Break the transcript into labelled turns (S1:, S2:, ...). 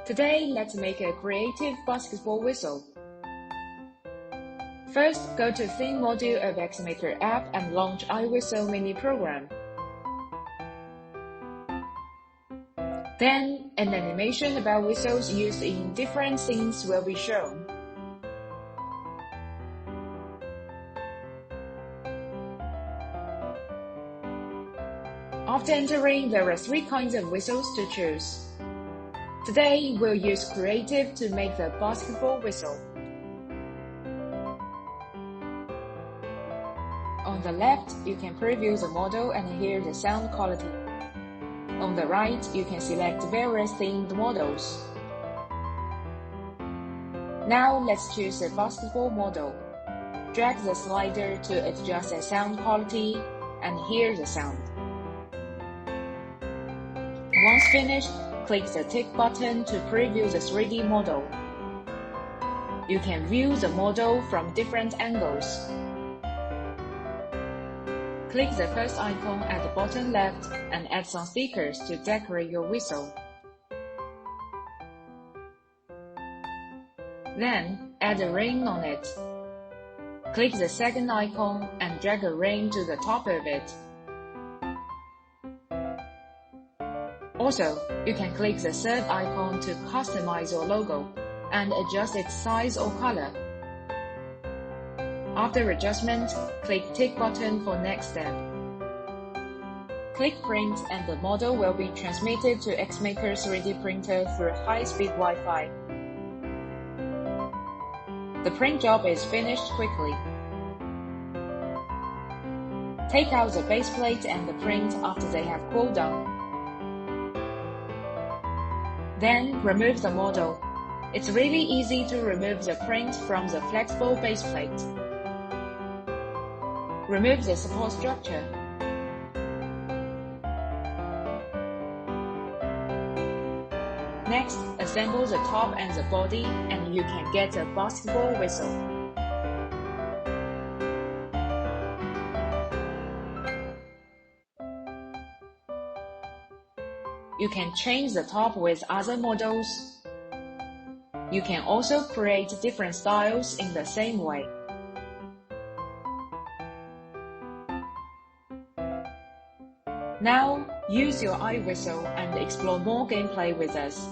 S1: Today, let's make a creative basketball whistle. First, go to Theme module of Xmaker app and launch iWhistle mini program. Then, an animation about whistles used in different scenes will be shown. After entering, there are 3 kinds of whistles to choose. Today, we'll use Creative to make the basketball whistle. On the left, you can preview the model and hear the sound quality. On the right, you can select various themed models. Now, let's choose a basketball model. Drag the slider to adjust the sound quality and hear the sound. Once finished, click the tick button to preview the 3D model. You can view the model from different angles. Click the first icon at the bottom left and add some stickers to decorate your whistle. Then, add a ring on it. Click the second icon and drag a ring to the top of it. Also, you can click the third icon to customize your logo and adjust its size or color. After adjustment, click Tick button for next step. Click Print and the model will be transmitted to Xmaker 3D printer through high-speed Wi-Fi. The print job is finished quickly. Take out the base plate and the print after they have cooled down. Then, remove the model. It's really easy to remove the print from the flexible base plate. Remove the support structure. Next, assemble the top and the body, and you can get a basketball whistle. You can change the top with other models. You can also create different styles in the same way. Now, use your iWhistle and explore more gameplay with us.